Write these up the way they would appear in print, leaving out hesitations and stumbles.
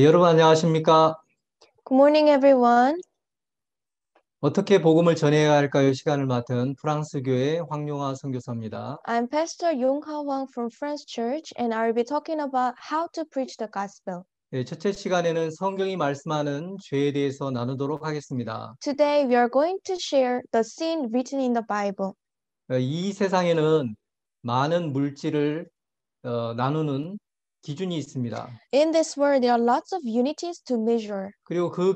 여러분 안녕하십니까? Good morning, everyone. 어떻게 복음을 전해야 할까요? 시간을 맡은 프랑스 교회 황용화 선교사입니다. I'm Pastor Yong Ha Wang from Friends Church, and I will be talking about how to preach the gospel. 첫째 시간에는 성경이 말씀하는 죄에 대해서 나누도록 하겠습니다. Today, we are going to share the sin written in the Bible. 이 세상에는 많은 물질을 나누는 기준이 있습니다. In this world, there are lots of unities to measure. 그리고 그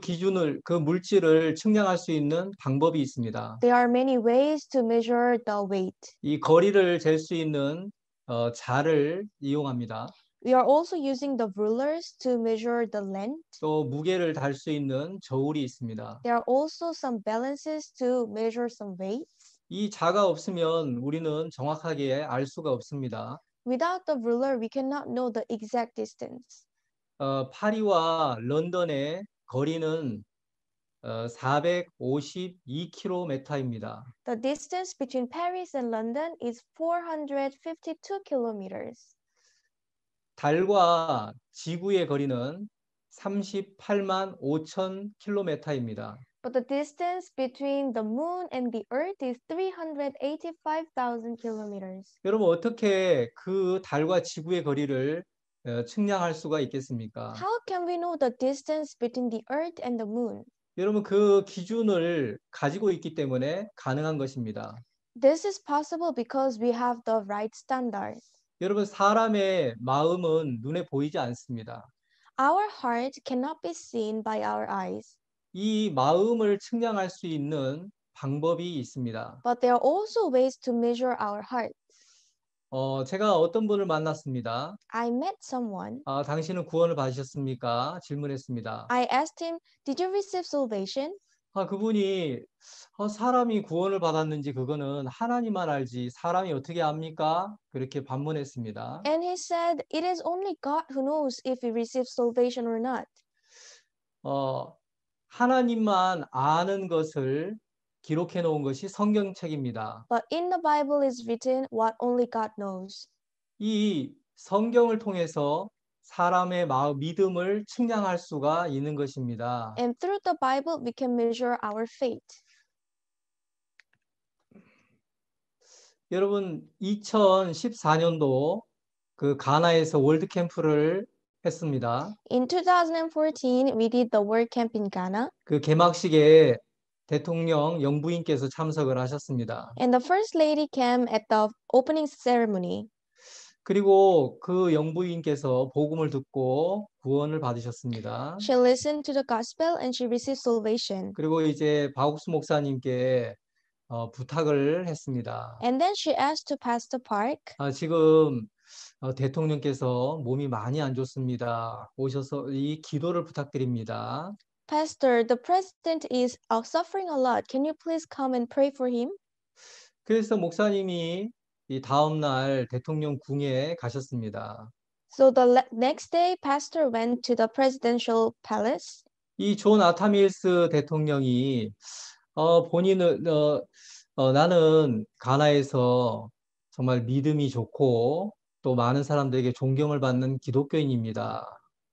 물질을 측량할 수 있는 방법이 있습니다. There are many ways to measure the weight. 이 거리를 잴 수 있는 자를 이용합니다. We are also using the rulers to measure the length. 또 무게를 달 수 있는 저울이 있습니다. There are also some balances to measure some weights. 이 자가 없으면 우리는 정확하게 알 수가 없습니다. Without the ruler, we cannot know the exact distance. 파리와 런던의 거리는 452km입니다. The distance between Paris and London is 452 kilometers. 달과 지구의 거리는 38만 5천 km입니다. But the distance between the moon and the earth is 385,000 kilometers. 여러분 어떻게 그 달과 지구의 거리를 측량할 수가 있겠습니까? How can we know the distance between the earth and the moon? 여러분 그 기준을 가지고 있기 때문에 가능한 것입니다. This is possible because we have the right standard. 여러분 사람의 마음은 눈에 보이지 않습니다. Our heart cannot be seen by our eyes. 이 마음을 측량할 수 있는 방법이 있습니다. But there are also ways to measure our heart. 제가 어떤 분을 만났습니다. I met someone. 당신은 구원을 받으셨습니까? 질문했습니다. I asked him, "Did you receive salvation?" 그분이 사람이 구원을 받았는지 그거는 하나님만 알지 사람이 어떻게 압니까? 그렇게 반문했습니다. And he said, "It is only God who knows if we receive salvation or not." 하나님만 아는 것을 기록해 놓은 것이 성경책입니다. But in the Bible is written what only God knows. 이 성경을 통해서 사람의 마음, 믿음을 측량할 수가 있는 것입니다. And through the Bible, we can measure our faith. 여러분, 2014년도 그 가나에서 월드 캠프를 했습니다. In 2014, we did the World Camp in Ghana. 그 개막식에 대통령 영부인께서 참석을 하셨습니다. And the First Lady came at the opening ceremony. 그리고 그 영부인께서 복음을 듣고 구원을 받으셨습니다. She listened to the gospel and she received salvation. 그리고 이제 바욱스 목사님께 부탁을 했습니다. And then she asked to Pastor Park, 지금 대통령께서 몸이 많이 안 좋습니다. 오셔서 이 기도를 부탁드립니다. "Pastor, the president is suffering a lot. Can you please come and pray for him?" 그래서 목사님이 이 다음 날 대통령 궁에 가셨습니다. So the next day, Pastor went to the presidential palace. 이 존 아타밀스 대통령이 본인은 나는 가나에서 정말 믿음이 좋고 또 많은 사람들에게 존경을 받는 기독교인입니다.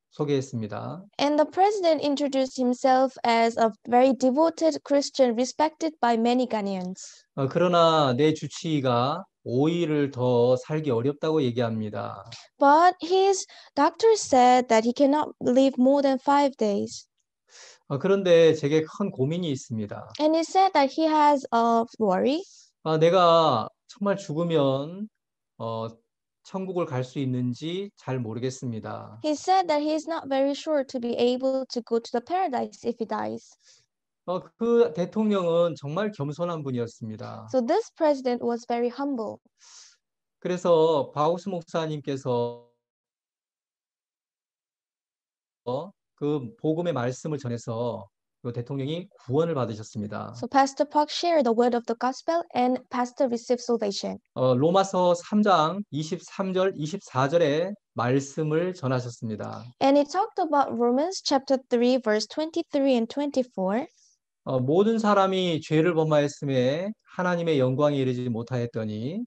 소개했습니다. And the president introduced himself as a very devoted Christian respected by many Ghanaians. 그러나 내 주치의가 5일을 더 살기 어렵다고 얘기합니다. But his doctor said that he cannot live more than 5 days. 그런데 제게 큰 고민이 있습니다. And he said that he has a worry. 내가 정말 죽으면 천국을 갈 수 있는지 잘 모르겠습니다. He said that he is not very sure to be able to go to the paradise if he dies. 그 대통령은 정말 겸손한 분이었습니다. So this president was very humble. 그래서 바우스 목사님께서 그 복음의 말씀을 전해서 그 대통령이 구원을 받으셨습니다. So Pastor Park shared the word of the gospel and Pastor received salvation. 로마서 3장 23절, 24절의 말씀을 전하셨습니다. And he talked about Romans chapter 3 verse 23 and 24. 모든 사람이 죄를 범하였음에 하나님의 영광에 이르지 못하였더니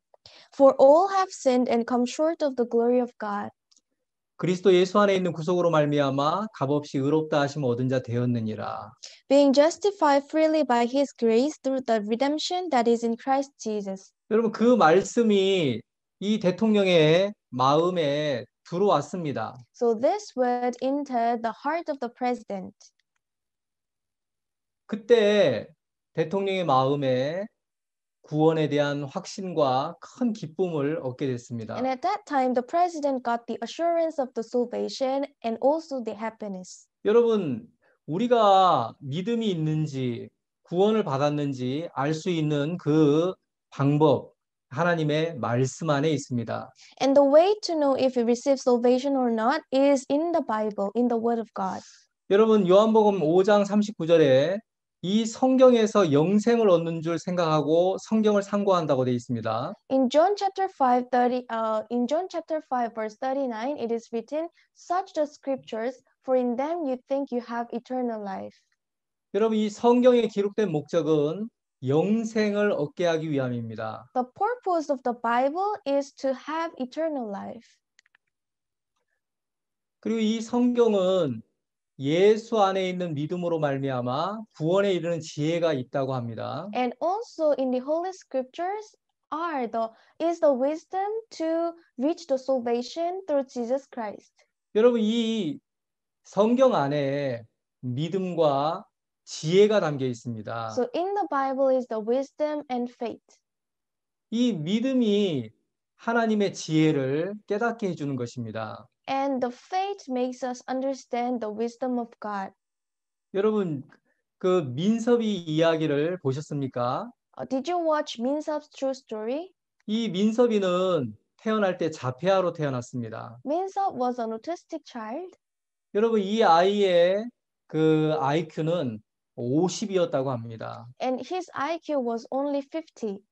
For all have sinned and come short of the glory of God. 그리스도 예수 안에 있는 구속으로 말미암아 값없이 의롭다 하심 얻은 자 되었느니라. being justified freely by his grace through the redemption that is in Christ Jesus. 여러분 그 말씀이 이 대통령의 마음에 들어왔습니다. So this word entered the heart of the president. 그때 대통령의 마음에 구원에 대한 확신과 큰 기쁨을 얻게 됐습니다. And at that time, the president got the assurance of the salvation and also the happiness. 여러분, 우리가 믿음이 있는지 구원을 받았는지 알 수 있는 그 방법, 하나님의 말씀 안에 있습니다. And the way to know if we receive salvation or not is in the Bible, in the Word of God. 여러분, 요한복음 5장 39절에 이 성경에서 영생을 얻는 줄 생각하고 성경을 상고한다고 되어 있습니다. In John chapter 5 verse 39, it is written, "Search the scriptures, for in them you think you have eternal life." 여러분, 이 성경에 기록된 목적은 영생을 얻게 하기 위함입니다. The purpose of the Bible is to have eternal life. 그리고 이 성경은 예수 안에 있는 믿음으로 말미암아 구원에 이르는 지혜가 있다고 합니다. And also in the Holy Scriptures is the wisdom to reach the salvation through Jesus Christ. 여러분 이 성경 안에 믿음과 지혜가 담겨 있습니다. So in the Bible is the wisdom and faith. 이 믿음이 하나님의 지혜를 깨닫게 해주는 것입니다. And the faith makes us understand the wisdom of God. 여러분 그 민섭이 이야기를 보셨습니까? Did you watch Minsup's true story? 이 민섭이는 태어날 때 자폐아로 태어났습니다. Minsup was an autistic child. 여러분 이 아이의 그 IQ는 50이었다고 합니다. And his IQ was only 50.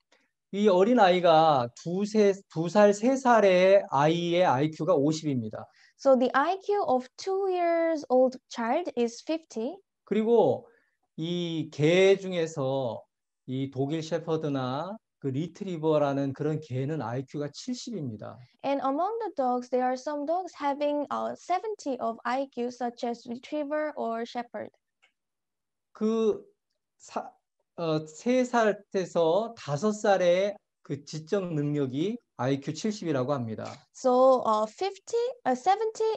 이 어린 아이가 두 살, 세 살의 아이의 IQ가 50입니다. So the IQ of 2 years old child is 50. 그리고 이 개 중에서 이 독일 셰퍼드나 그 리트리버라는 그런 개는 IQ가 70입니다. And among the dogs, there are some dogs having 70 of IQ, such as retriever or shepherd. 그 3살에서 5살의 그 지적 능력이 IQ 70이라고 합니다. So 70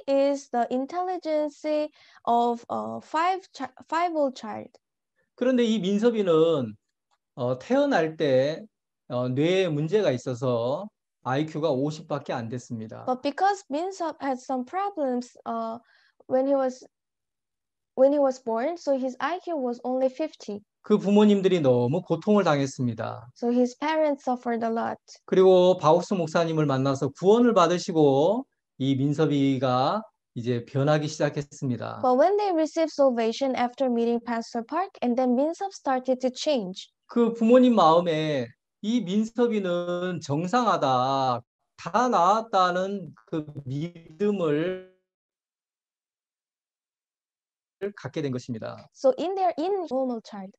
is the intelligence of 5-year-old child. 그런데 이 민섭이는 태어날 때 뇌에 문제가 있어서 IQ가 50밖에 안 됐습니다. But because Minsup had some problems when he was born, so his IQ was only 50. 그 부모님들이 너무 고통을 당했습니다. So his parents suffered a lot. 그리고 바옥수 목사님을 만나서 구원을 받으시고 이 민섭이가 이제 변하기 시작했습니다. But when they received salvation after meeting Pastor Park, and then Minsup started to change. 그 부모님 마음에 이 민섭이는 정상하다, 다 나았다는 그 믿음을 갖게 된 것입니다. So in normal child.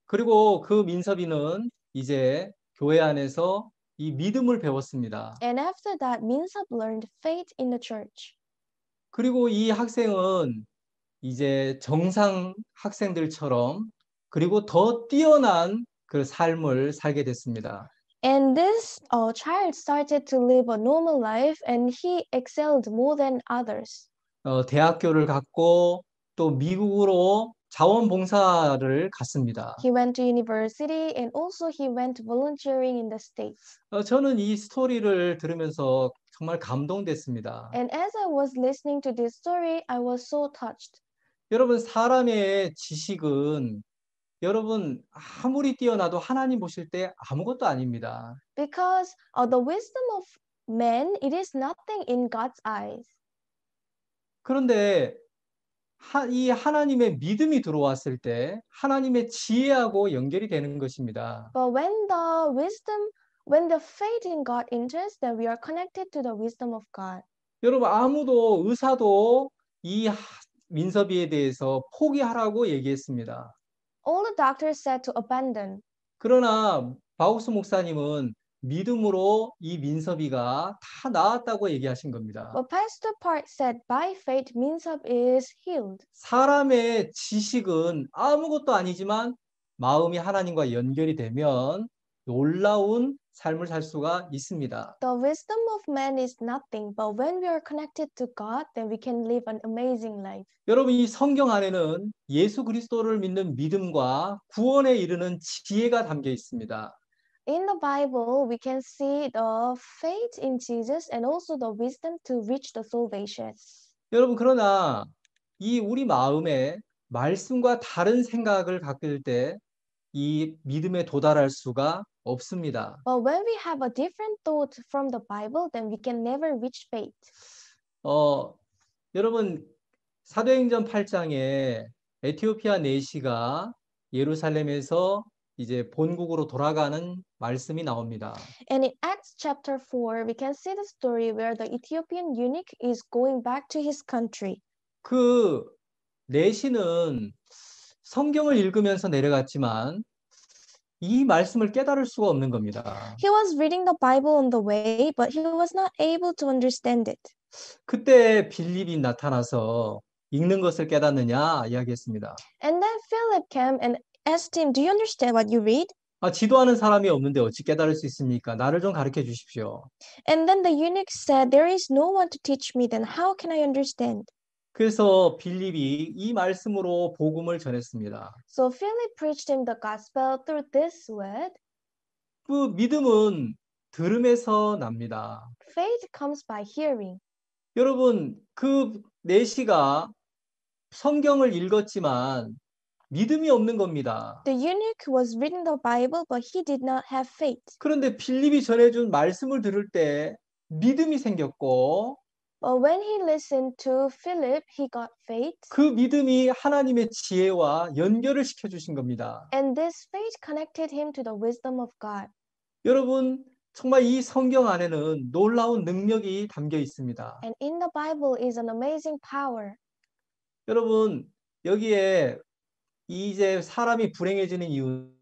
그리고 그 민섭이는 이제 교회 안에서 이 믿음을 배웠습니다. And after that, Minsup learned faith in the church. 그리고 이 학생은 이제 정상 학생들처럼 그리고 더 뛰어난 그 삶을 살게 됐습니다. And this child started to live a normal life, and he excelled more than others. 대학교를 갔고 또 미국으로 자원봉사를 갔습니다. He went to university, and also he went volunteering in the States. 저는 이 스토리를 들으면서 정말 감동됐습니다. And as I was listening to this story, I was so touched. 여러분 사람의 지식은 여러분 아무리 뛰어나도 하나님 보실 때 아무것도 아닙니다. Because the wisdom of men, it is nothing in God's eyes. 그런데 이 하나님의 믿음이 들어왔을 때 하나님의 지혜하고 연결이 되는 것입니다. But when the faith in God enters, then we are connected to the wisdom of God. 여러분 아무도 의사도 이 민섭이에 대해서 포기하라고 얘기했습니다. All the doctors said to abandon. 그러나 바옥스 목사님은 믿음으로 이 민섭이가 다 나았다고 얘기하신 겁니다. But Pastor Park said by faith Minsop is healed. 사람의 지식은 아무것도 아니지만 마음이 하나님과 연결이 되면 놀라운 삶을 살 수가 있습니다. The wisdom of man is nothing, but when we are connected to God, then we can live an amazing life. 여러분, 이 성경 안에는 예수 그리스도를 믿는 믿음과 구원에 이르는 지혜가 담겨 있습니다. In the Bible, we can see the faith in Jesus and also the wisdom to reach the salvation. 여러분, 그러나 이 우리 마음에 말씀과 다른 생각을 갖을 때 이 믿음에 도달할 수가 없습니다. But when we have a different thought from the Bible, then we can never reach faith. 여러분, 사도행전 8장에 에티오피아 내시가 예루살렘에서 이제 본국으로 돌아가는 말씀이 나옵니다. And in Acts chapter 4, we can see the story where the Ethiopian eunuch is going back to his country. 그 내시는 성경을 읽으면서 내려갔지만 이 말씀을 깨달을 수가 없는 겁니다. He was reading the Bible on the way, but he was not able to understand it. 그때 빌립이 나타나서 읽는 것을 깨닫느냐 이야기했습니다. And then Philip came and asked him, Do you understand what you read? 지도하는 사람이 없는데 어찌 깨달을 수 있습니까? 나를 좀 가르쳐 주십시오. And then the eunuch said, There is no one to teach me, then how can I understand? 그래서 빌립이 이 말씀으로 복음을 전했습니다. So Philip preached him the gospel through this word. 그 믿음은 들음에서 납니다. Faith comes by hearing. 여러분, 그 내시가 성경을 읽었지만 믿음이 없는 겁니다. The eunuch was reading the Bible, but he did not have faith. 그런데 빌립이 전해준 말씀을 들을 때 믿음이 생겼고 But when he listened to Philip, he got faith. 그 믿음이 하나님의 지혜와 연결을 시켜주신 겁니다. And this faith connected him to the wisdom of God. 여러분, 정말 이 성경 안에는 놀라운 능력이 담겨 있습니다. And in the Bible is an amazing power. 여러분, 여기에 이제 사람이 불행해지는 이유는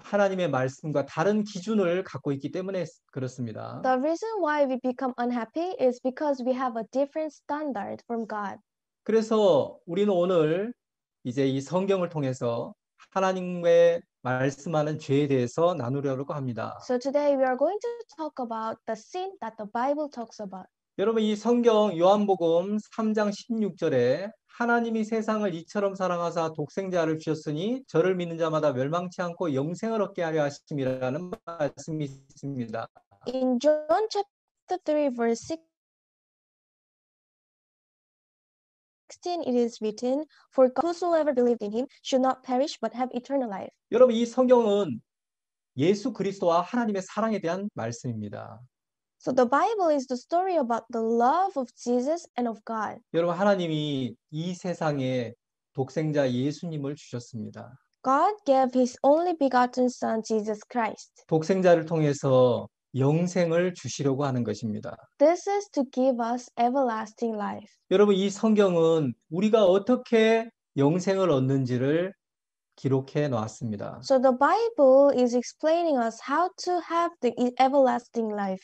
하나님의 말씀과 다른 기준을 갖고 있기 때문에 그렇습니다. The reason why we become unhappy is because we have a different standard from God. 그래서 우리는 오늘 이제 이 성경을 통해서 하나님의 말씀하는 죄에 대해서 나누려고 합니다. So today we are going to talk about the sin that the Bible talks about. 여러분, 이 성경 요한복음 3장 16절에 하나님이 세상을 이처럼 사랑하사 독생자를 주셨으니 저를 믿는 자마다 멸망치 않고 영생을 얻게 하려 하심이라는 말씀이 있습니다. In John chapter 3 verse 16 it is written, For whosoever believed in him should not perish but have eternal life. 여러분, 이 성경은 예수 그리스도와 하나님의 사랑에 대한 말씀입니다. So the Bible is the story about the love of Jesus and of God. 여러분, 하나님이 이 세상에 독생자 예수님을 주셨습니다. God gave his only begotten son Jesus Christ. 독생자를 통해서 영생을 주시려고 하는 것입니다. This is to give us everlasting life. 여러분, 이 성경은 우리가 어떻게 영생을 얻는지를 기록해 놨습니다. So the Bible is explaining us how to have the everlasting life.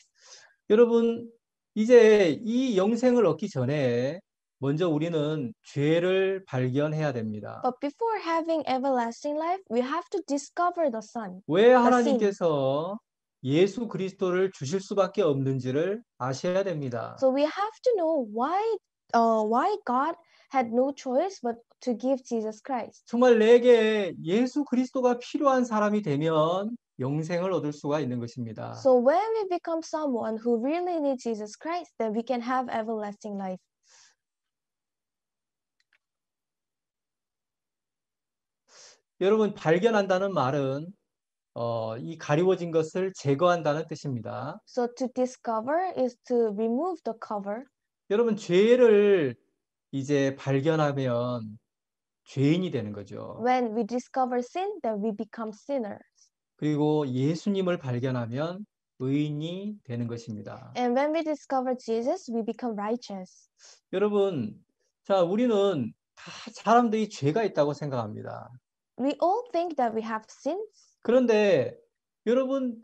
여러분, 이제 이 영생을 얻기 전에 먼저 우리는 죄를 발견해야 됩니다. But before having everlasting life, we have to discover the Son. 왜 하나님께서 예수 그리스도를 주실 수밖에 없는지를 아셔야 됩니다. So we have to know why God had no choice but to give Jesus Christ. 정말 내게 예수 그리스도가 필요한 사람이 되면 영생을 얻을 수가 있는 것입니다. So when we become someone who really needs Jesus Christ, then we can have everlasting life. 여러분, 발견한다는 말은 이 가리워진 것을 제거한다는 뜻입니다. So to discover is to remove the cover. 여러분, 죄를 이제 발견하면 죄인이 되는 거죠. When we discover sin, then we become sinners. 그리고 예수님을 발견하면 의인이 되는 것입니다. And when we discover Jesus, we become righteous. 여러분, 자, 우리는 다 사람들이 죄가 있다고 생각합니다. We all think that we have sins. 그런데 여러분,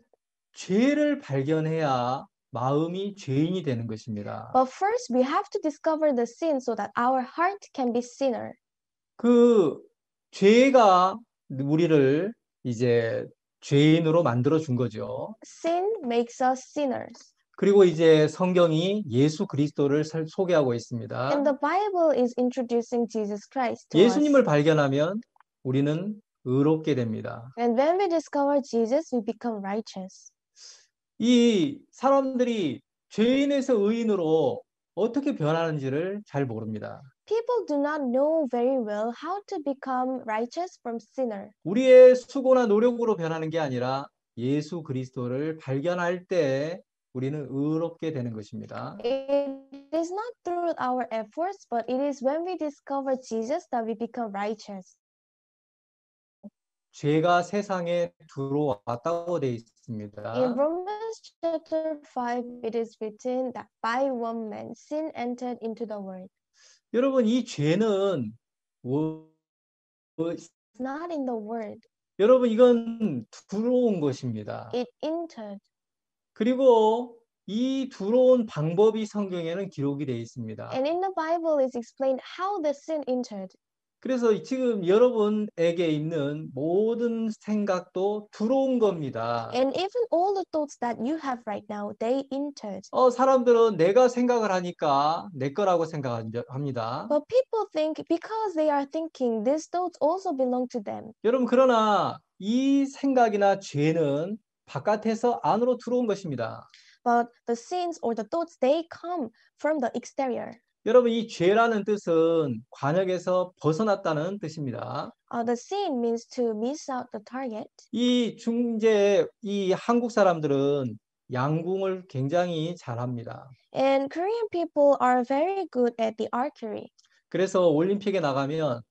죄를 발견해야 마음이 죄인이 되는 것입니다. But first, we have to discover the sin so that our heart can be sinner. 그 죄가 우리를 이제 죄인으로 만들어 준 거죠. Sin makes us sinners. 그리고 이제 성경이 예수 그리스도를 소개하고 있습니다. And the Bible is introducing Jesus Christ to us. 예수님을 발견하면 우리는 의롭게 됩니다. And when we discover Jesus, we become righteous. 이 사람들이 죄인에서 의인으로 어떻게 변하는지를 잘 모릅니다. People do not know very well how to become righteous from sinner. 우리의 수고나 노력으로 변하는 게 아니라 예수 그리스도를 발견할 때 우리는 의롭게 되는 것입니다. It is not through our efforts, but it is when we discover Jesus that we become righteous. 죄가 세상에 들어왔다고 되어 In 있습니다. Romans chapter 5, it is written that by one man sin entered into the world. 여러분, 이 죄는 It's not in the world, 여러분, 이건 들어온 것입니다. it entered. 그리고 이 들어온 방법이 성경에는 기록이 되어 있습니다. And in the Bible is explained how the sin entered. 그래서 지금 여러분에게 있는 모든 생각도 들어온 겁니다. And even all the thoughts that you have right now, they entered. 사람들은 내가 생각을 하니까 내 거라고 생각합니다. But people think because they are thinking, these thoughts also belong to them. 여러분, 그러나 이 생각이나 죄는 바깥에서 안으로 들어온 것입니다. But the sins or the thoughts, they come from the exterior. 여러분, 이 죄라는 뜻은 관역에서 벗어났다는 뜻입니다. The sin means to miss out the target. 이 한국 사람들은 양궁을 굉장히 잘합니다. And Korean people are very good at the archery. 그래서 올림픽에 나가면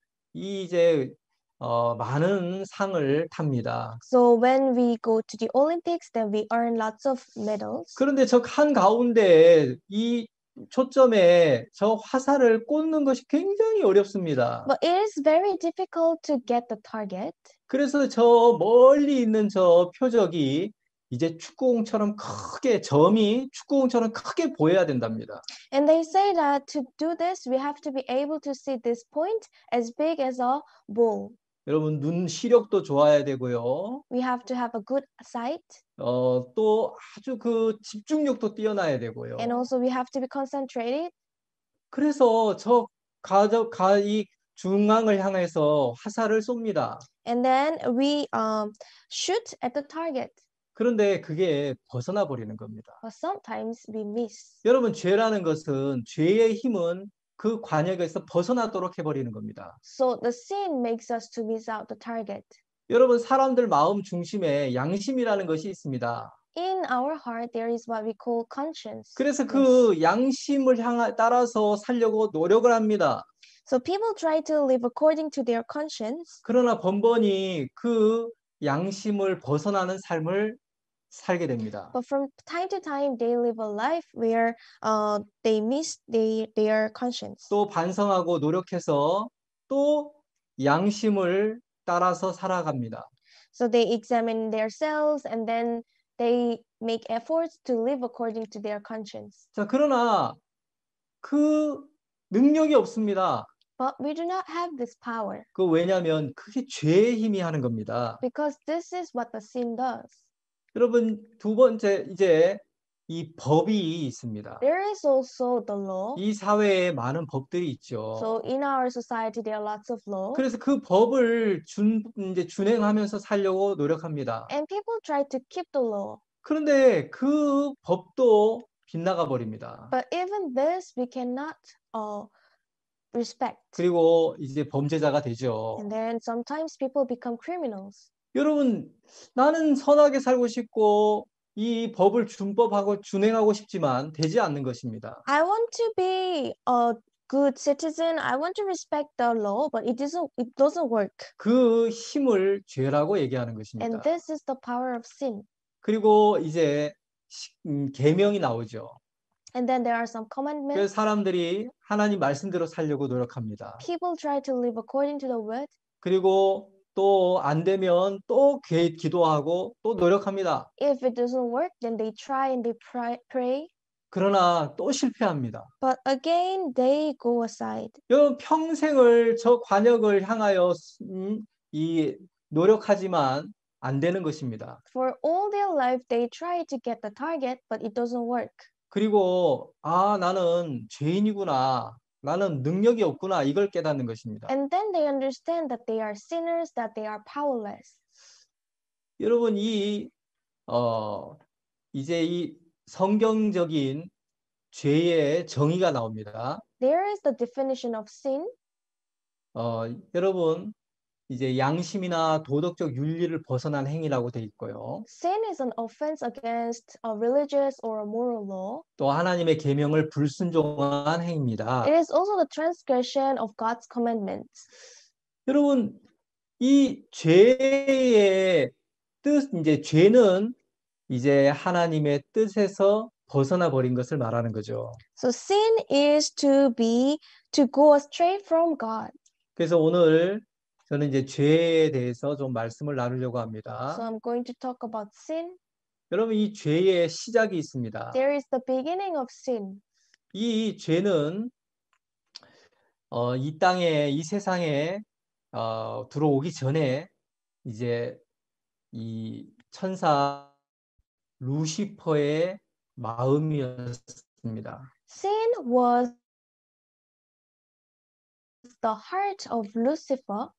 많은 상을 탑니다. So when we go to the Olympics, then we earn lots of medals. 그런데 저 한가운데 이 초점에 저 화살을 꽂는 것이 굉장히 어렵습니다. But it is very difficult to get the target. 그래서 저 멀리 있는 저 표적이 이제 축구공처럼 크게 보여야 된답니다. And they say that to do this, we have to be able to see this point as big as a ball. 여러분, 눈 시력도 좋아야 되고요. We have to have a good sight. 또 아주 그 집중력도 뛰어나야 되고요. And also we have to be concentrated. 그래서 이 중앙을 향해서 화살을 쏩니다. And then we shoot at the target. 그런데 그게 벗어나 버리는 겁니다. But sometimes we miss. 여러분, 죄라는 것은 죄의 힘은 그 관역에서 벗어나도록 해버리는 겁니다. So the sin makes us to miss out the target. 여러분, 사람들 마음 중심에 양심이라는 것이 있습니다. In our heart, there is what we call conscience. 그래서 그 양심을 따라서 살려고 노력을 합니다. So people try to live according to their conscience. 그러나 번번이 그 양심을 벗어나는 삶을 살게 됩니다. But from time to time, they live a life where they miss their conscience. 또 반성하고 노력해서 또 양심을 따라서 살아갑니다. So they examine themselves and then they make efforts to live according to their conscience. 자, 그러나 그 능력이 없습니다. But we do not have this power. 왜냐하면 그게 죄의 힘이 하는 겁니다. Because this is what the sin does. 여러분, 두 번째 이제 이 법이 있습니다. There is also the law. 이 사회에 많은 법들이 있죠. So in our society there are lots of laws. 그래서 그 법을 준행하면서 살려고 노력합니다. And people try to keep the law. 그런데 그 법도 빗나가 버립니다. But even this we cannot respect. 그리고 이제 범죄자가 되죠. And then sometimes people become criminals. 여러분, 나는 선하게 살고 싶고 이 법을 준행하고 싶지만 되지 않는 것입니다. I want to be a good citizen. I want to respect the law, but it doesn't work. 그 힘을 죄라고 얘기하는 것입니다. And this is the power of sin. 그리고 이제 계명이 나오죠. And then there are some commandments. 그래서 사람들이 하나님 말씀대로 살려고 노력합니다. People try to live according to the word. 그리고 또 안 되면 또 기도하고 또 노력합니다. If it doesn't work, then they try and they pray. 그러나 또 실패합니다. But again, they go aside. 여러분 평생을 저 관역을 향하여 이 노력하지만 안 되는 것입니다. For all their life, they try to get the target, but it doesn't work. 그리고 나는 죄인이구나. 나는 능력이 없구나. 이걸 깨닫는 것입니다. And then they understand that they are sinners, that they are powerless. 여러분 이제 이 성경적인 죄의 정의가 나옵니다. There is the definition of sin. 여러분 이제 양심이나 도덕적 윤리를 벗어난 행위라고 돼 있고요. Sin is an offense against a religious or a moral law. 또 하나님의 계명을 불순종한 행위입니다. It is also the transgression of God's commandments. 여러분 이 죄의 뜻, 이제 죄는 이제 하나님의 뜻에서 벗어나 버린 것을 말하는 거죠. So sin is to go astray from God. 그래서 오늘 저는 이제 죄에 대해서 좀 말씀을 나누려고 합니다. So I'm going to talk about sin. 여러분 이 죄의 시작이 있습니다. There is the beginning of sin. 이 죄는 이 땅에 이 세상에 들어오기 전에 이제 이 천사 루시퍼의 마음이었습니다. Sin was the heart of Lucifer.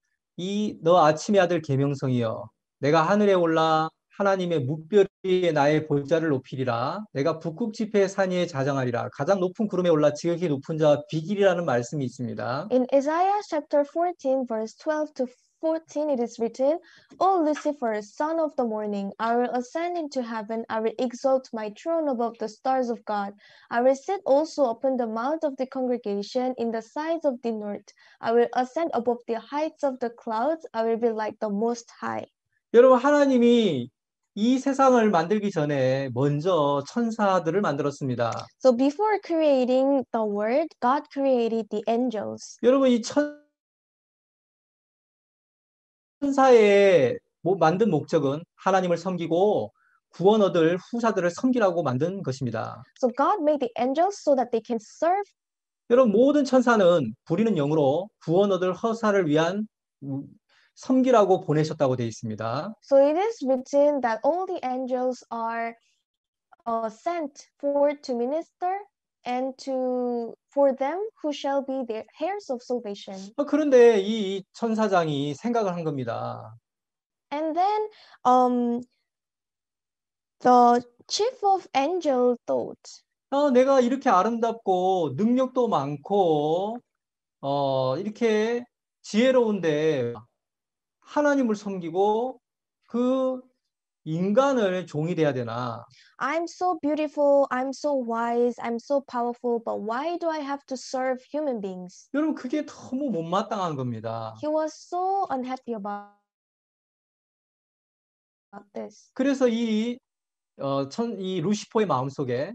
너 아침의 아들 계명성이여 내가 하늘에 올라 하나님의 뭇별 위에 나의 보좌를 높이리라. 내가 북극 지폐의 산 위에 자정하리라. 가장 높은 구름에 올라 지극히 높은 자와 비기리라는 말씀이 있습니다. In Isaiah chapter 14 verse 12 to 14 it is written, O Lucifer, son of the morning, I will ascend into heaven, I will exalt my throne above the stars of God. I will sit also upon the mount of the congregation in the sides of the north. I will ascend above the heights of the clouds. I will be like the Most High. 여러분 하나님이 이 세상을 만들기 전에 먼저 천사들을 만들었습니다. So before creating the world, God created the angels. 여러분 이 천사의 만든 목적은 하나님을 섬기고 구원 얻을 후사들을 섬기라고 만든 것입니다. So God made the angels so that they can serve. 여러분 모든 천사는 부리는 영으로 구원 얻을 후사를 위한 섬기라고 보내셨다고 되어 있습니다. So it is written that all the angels are sent forth to minister and for them who shall be the heirs of salvation. 그런데 이 천사장이 생각을 한 겁니다. And then the chief of angel thought, 내가 이렇게 아름답고 능력도 많고 이렇게 지혜로운데 하나님을 섬기고 그 인간을 종이 돼야 되나? I'm so beautiful, I'm so wise, I'm so powerful, but why do I have to serve human beings? 여러분 그게 너무 못마땅한 겁니다. He was so unhappy about this. 그래서 이 루시퍼의 마음속에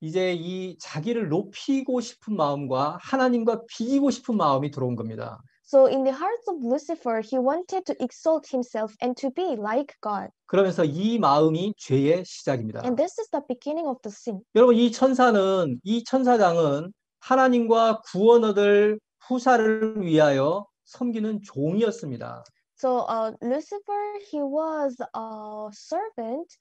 이제 이 자기를 높이고 싶은 마음과 하나님과 비기고 싶은 마음이 들어온 겁니다. So in the heart of Lucifer, he wanted to exalt himself and to be like God. 그러면서 이 마음이 죄의 시작입니다. And this is the beginning of the sin. 여러분 이 천사장은 하나님과 구원 얻을 후사를 위하여 섬기는 종이었습니다. So Lucifer, he was a servant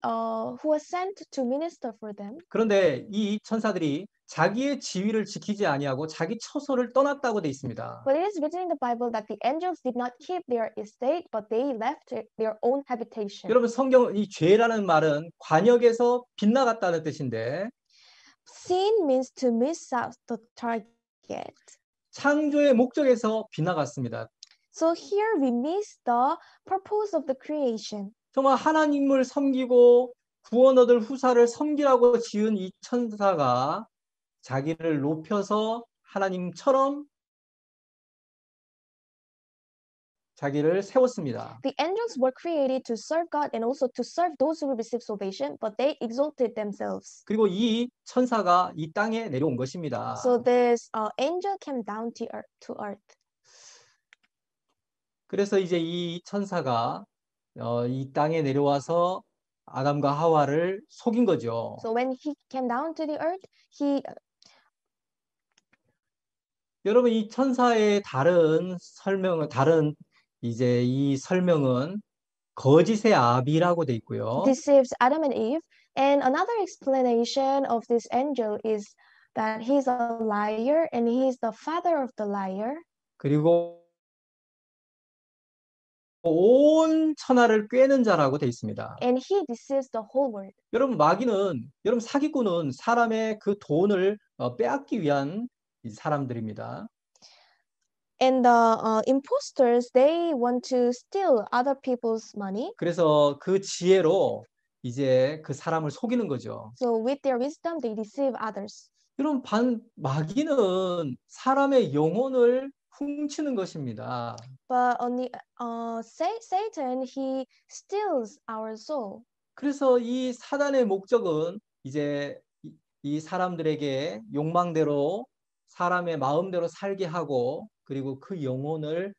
who was sent to minister for them. 그런데 이 천사들이 자기의 지위를 지키지 아니하고 자기 처소를 떠났다고 돼 있습니다. But it is written in the Bible that the angels did not keep their estate, but they left their own habitation. 여러분 성경 이 죄라는 말은 관역에서 빗나갔다는 뜻인데 Sin means to miss out the target. 창조의 목적에서 빗나갔습니다. So here we miss the purpose of the creation. 정말 하나님을 섬기고 구원 얻을 후사를 섬기라고 지은 이 천사가 자기를 높여서 하나님처럼 자기를 세웠습니다. The angels were created to serve God and also to serve those who receive salvation, but they exalted themselves. 그리고 이 천사가 이 땅에 내려온 것입니다. So this angel came down to earth. 그래서 이제 이 천사가 이 땅에 내려와서 아담과 하와를 속인 거죠. So when he came down to the earth, 여러분 이 천사의 다른 이 설명은 거짓의 아비라고 돼 있고요. deceives Adam and Eve. And another explanation of this angel is that he's a liar and he's the father of the liar. 그리고 온 천하를 꿰는 자라고 돼 있습니다. And he deceives the whole world. 여러분 여러분 사기꾼은 사람의 그 돈을 빼앗기 위한 사람들입니다. And the imposters, they want to steal other people's money. 그래서 그 지혜로 이제 그 사람을 속이는 거죠. So with their wisdom, they deceive others. 여러분 마귀는 사람의 영혼을 훔치는 것입니다. But on the Satan, he steals our soul. 그래서 이 사단의 목적은 이제 이 사람들에게 욕망대로 사람의 마음대로 살게 하고 그리고 그 영혼을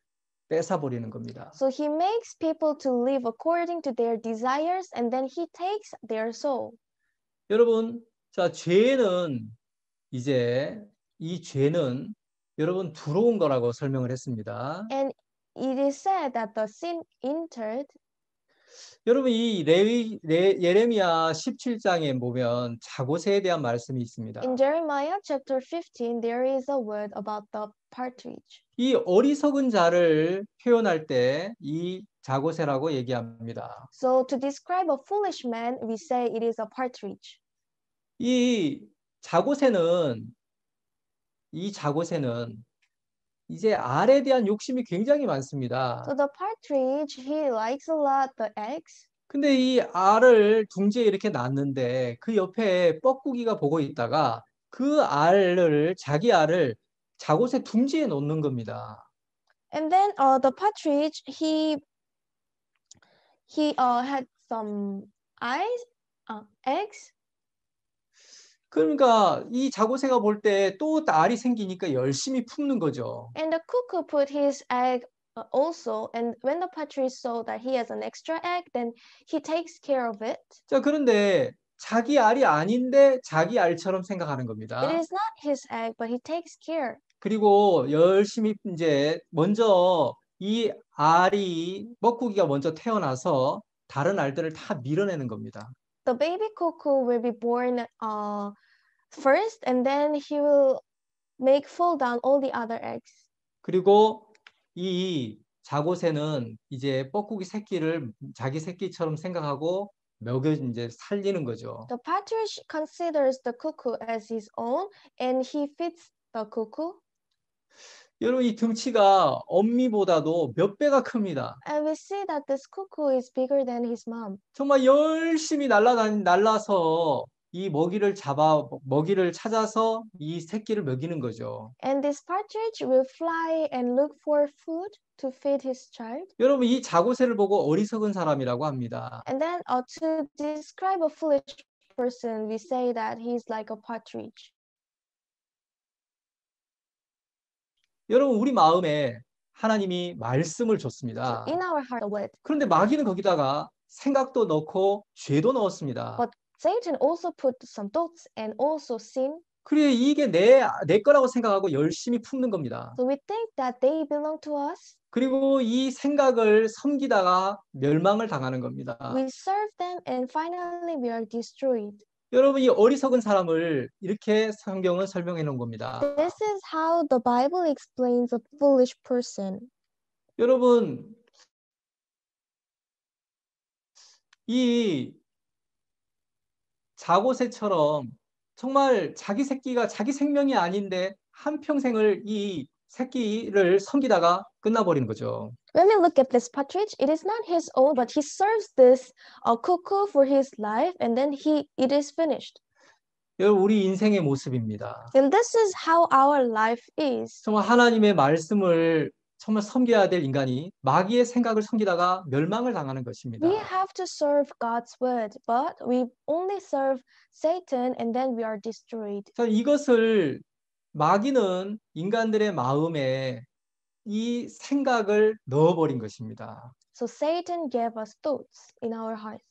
뺏어버리는 겁니다. So he makes people to live according to their desires and then he takes their soul. 여러분, 자, 이 죄는 여러분 들어온 거라고 설명을 했습니다. And it is said that the sin entered. 여러분 이 예레미야 17장에 보면 자고새에 대한 말씀이 있습니다. In Jeremiah chapter 15, there is a word about the partridge. 이 어리석은 자를 표현할 때 이 자고새라고 얘기합니다. So to describe a foolish man, we say it is a partridge. 이 자고새는 이제 알에 대한 욕심이 굉장히 많습니다. So the partridge, he likes a lot the eggs. 근데 이 알을 둥지에 이렇게 놨는데 그 옆에 뻐꾸기가 보고 있다가 그 자기 알을 자고새 둥지에 놓는 겁니다. And then the partridge, he had some eggs. 그러니까 이 자고새가 볼 때 또 알이 생기니까 열심히 품는 거죠. And the cuckoo put his egg also. And when the partridge saw that he has an extra egg, then he takes care of it. 자, 그런데 자기 알이 아닌데 자기 알처럼 생각하는 겁니다. It is not his egg, but he takes care. 그리고 열심히 이제 먼저 이 알이 뻐꾸기가 먼저 태어나서 다른 알들을 다 밀어내는 겁니다. The baby cuckoo will be born first, and then he will make fall down all the other eggs. 그리고 이 자고새는 이제 뻐꾸기 새끼를 자기 새끼처럼 생각하고 이제 살리는 거죠. The partridge considers the cuckoo as his own, and he feeds the cuckoo. 여러분 이 등치가 엄미보다도 몇 배가 큽니다. And we see that this cuckoo is bigger than his mom. 정말 열심히 날라서 이 먹이를 찾아서 이 새끼를 먹이는 거죠. And this partridge will fly and look for food to feed his child. 여러분 이 자고새를 보고 어리석은 사람이라고 합니다. And then to describe a foolish person, we say that he's like a partridge. 여러분 우리 마음에 하나님이 말씀을 줬습니다. In our heart, a word. 그런데 마귀는 거기다가 생각도 넣고 죄도 넣었습니다. But Satan also put some thoughts and also sin. 그래 이게 내 거라고 생각하고 열심히 품는 겁니다. So we think that they belong to us. 그리고 이 생각을 섬기다가 멸망을 당하는 겁니다. We serve them and finally we are destroyed. 여러분 이 어리석은 사람을 이렇게 성경은 설명해 놓은 겁니다. This is how the Bible explains a foolish person. 여러분 이 자고새처럼 정말 자기 새끼가 자기 생명이 아닌데 한평생을 이 새끼를 섬기다가 끝나버리는 거죠. When we look at this partridge, it is not his own, but he serves this cuckoo for his life, and then it is finished. 여러분 우리 인생의 모습입니다. And this is how our life is. 정말 하나님의 말씀을 정말 섬겨야 될 인간이 마귀의 생각을 섬기다가 멸망을 당하는 것입니다. We have to serve God's word, but we only serve Satan and then we are destroyed. 자, 이것을 마귀는 인간들의 마음에 이 생각을 넣어버린 것입니다. So Satan gave us thoughts in our heart.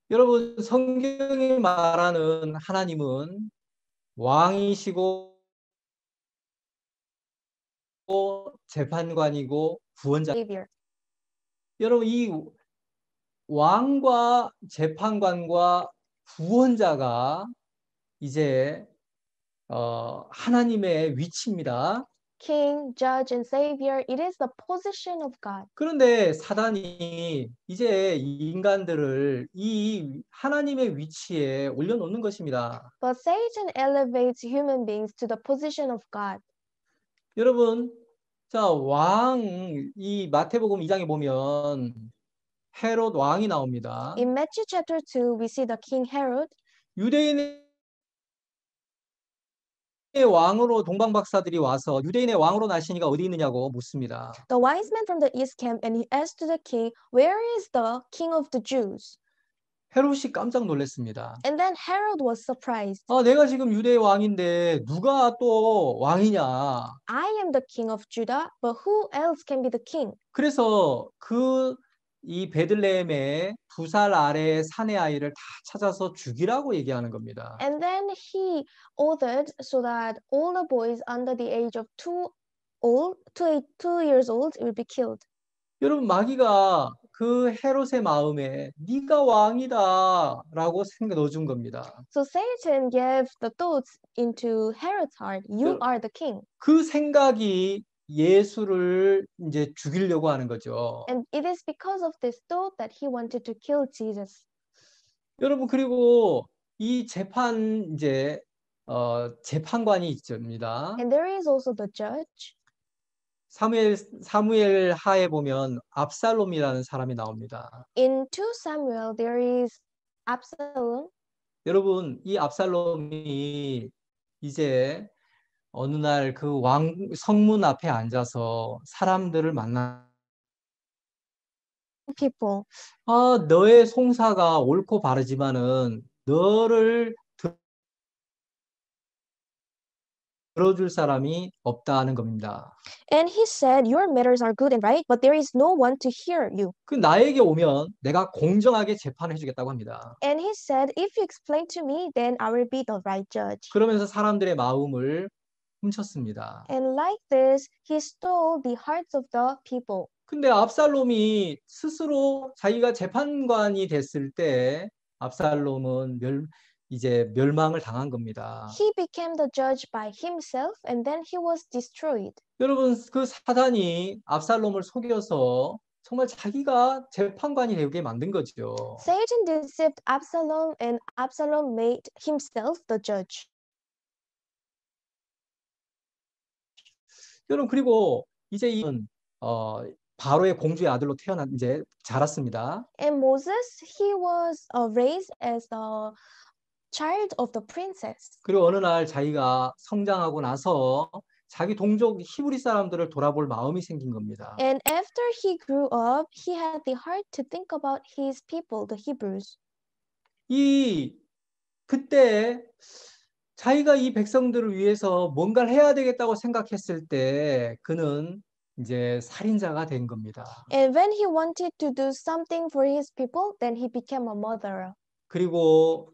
여러분, 성경이 말하는 하나님은 왕이시고 재판관이고 구원자. Savior. 여러분, 이 왕과 재판관과 구원자가 이제 하나님의 위치입니다. King, judge, and savior, it is the position of God. 그런데 사단이 이제 이 인간들을 이 하나님의 위치에 올려놓는 것입니다. But Satan elevates human beings to the position of God. 여러분, 자, 이 마태복음 2장에 보면 헤롯 왕이 나옵니다. In Matthew chapter 2, we see the King Herod. 유대인의 왕으로 동방박사들이 와서 유대인의 왕으로 나시니가 어디 있느냐고 묻습니다. The wise men from the east came and he asked to the king, "Where is the king of the Jews?" 헤롯이 깜짝 놀랐습니다. And then Herod was surprised. 내가 지금 유대의 왕인데 누가 또 왕이냐. I am the king of Judah, but who else can be the king? 그래서 이 베들레헴의 2살 아래의 사내 아이를 다 찾아서 죽이라고 얘기하는 겁니다. And then he ordered so that all the boys under the age of 2 years old will be killed. 여러분, 마귀가 그 헤롯의 마음에 네가 왕이다라고 넣어준 겁니다. So Satan gave the thoughts into Herod's heart. You are the king. 그 생각이 예수를 이제 죽이려고 하는 거죠. And it is because of this thought that he wanted to kill Jesus. 여러분, 그리고 이 재판관이 있습니다. And there is also the judge. 사무엘 하에 보면 압살롬이라는 사람이 나옵니다. In 2 Samuel, there is Absalom. 여러분, 이 압살롬이 이제 어느 날 그 성문 앞에 앉아서 사람들을 만나 People. 너의 송사가 옳고 바르지만은 너를 들어줄 사람이 없다는 겁니다. And he said, "Your matters are good and right, but there is no one to hear you." 그 나에게 오면 내가 공정하게 재판해 주겠다고 합니다. And he said, "If you explain to me, then I will be the right judge." 그러면서 사람들의 마음을 훔쳤습니다. And like this, he stole the hearts of the people. 근데 압살롬이 스스로 자기가 재판관이 됐을 때 압살롬은 이제 멸망을 당한 겁니다. He became the judge by himself and then he was destroyed. 여러분, 그 사단이 압살롬을 속여서 정말 자기가 재판관이 되게 만든 거죠. Satan deceived Absalom and Absalom made himself the judge. 여러분, 그리고 이제 바로의 공주의 아들로 이제 자랐습니다. And Moses, he was raised as the child of the princess. 그리고 어느 날 자기가 성장하고 나서 자기 동족 히브리 사람들을 돌아볼 마음이 생긴 겁니다. And after he grew up, he had the heart to think about his people, the Hebrews. 그때 자기가 이 백성들을 위해서 뭔가를 해야 되겠다고 생각했을 때 그는 이제 살인자가 된 겁니다. And when he wanted to do something for his people, then he became a murderer. 그리고